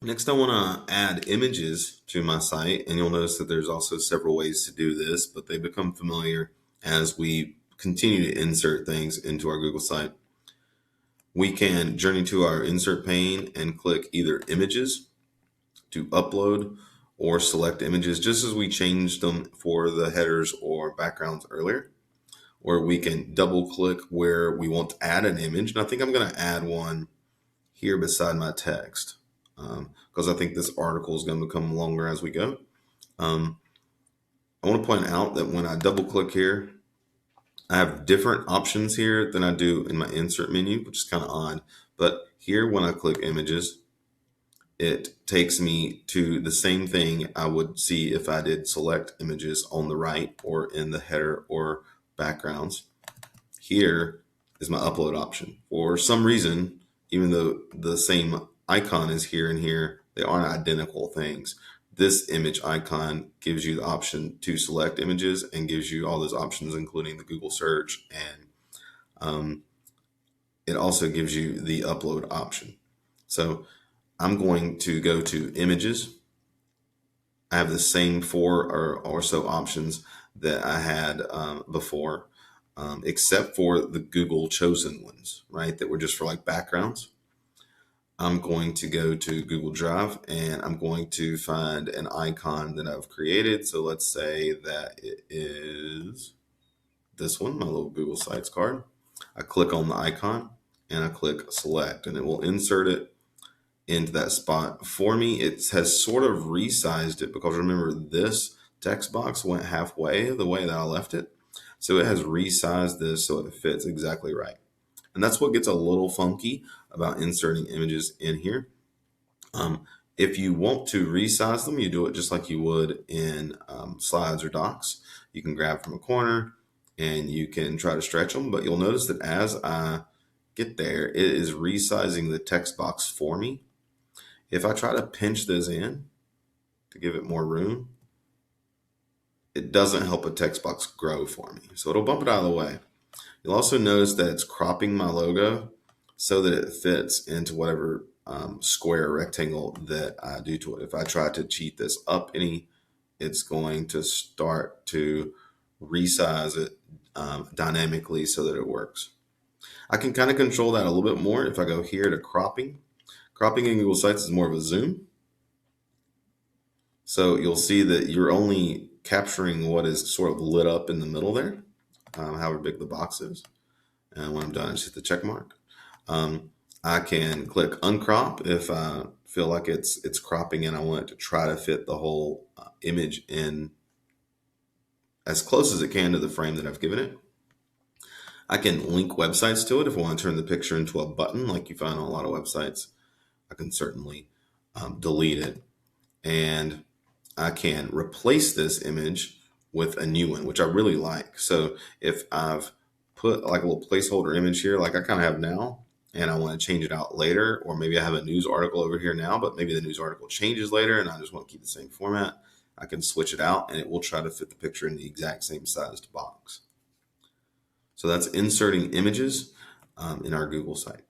Next, I want to add images to my site, and you'll notice that there's also several ways to do this, but they become familiar as we continue to insert things into our Google site. We can journey to our insert pane and click either images to upload or select images, just as we changed them for the headers or backgrounds earlier. Or we can double click where we want to add an image. And I think I'm going to add one here beside my text because I think this article is going to become longer as we go. I want to point out that when I double click here, I have different options here than I do in my insert menu, which is kind of odd. But here, when I click images, it takes me to the same thing I would see if I did select images on the right or in the header or backgrounds. Here is my upload option. For some reason, even though the same icon is here and here, they aren't identical things. This image icon gives you the option to select images and gives you all those options, including the Google search. And it also gives you the upload option. So I'm going to go to images. I have the same four or so options that I had before, except for the Google chosen ones, right? That were just for like backgrounds. I'm going to go to Google Drive and I'm going to find an icon that I've created. So let's say that it is this one, my little Google Sites card. I click on the icon and I click select, and it will insert it into that spot for me. It has sort of resized it because remember, this text box went halfway the way that I left it. So it has resized this so it fits exactly right. And that's what gets a little funky about inserting images in here. If you want to resize them, you do it just like you would in slides or docs. You can grab from a corner and you can try to stretch them, but you'll notice that as I get there, it is resizing the text box for me. If I try to pinch this in to give it more room, it doesn't help a text box grow for me. So it'll bump it out of the way. You'll also notice that it's cropping my logo so that it fits into whatever square or rectangle that I do to it. If I try to cheat this up any, it's going to start to resize it dynamically so that it works. I can kind of control that a little bit more if I go here to cropping. Cropping in Google Sites is more of a zoom. So you'll see that you're only capturing what is sort of lit up in the middle there, however big the box is. And when I'm done, I just hit the check mark. I can click uncrop if I feel like it's cropping and I want it to try to fit the whole image in as close as it can to the frame that I've given it. I can link websites to it if I want to turn the picture into a button like you find on a lot of websites. I can certainly delete it. And I can replace this image with a new one, which I really like. So if I've put like a little placeholder image here, like I kind of have now, and I want to change it out later, or maybe I have a news article over here now, but maybe the news article changes later and I just want to keep the same format, I can switch it out and it will try to fit the picture in the exact same sized box. So that's inserting images in our Google site.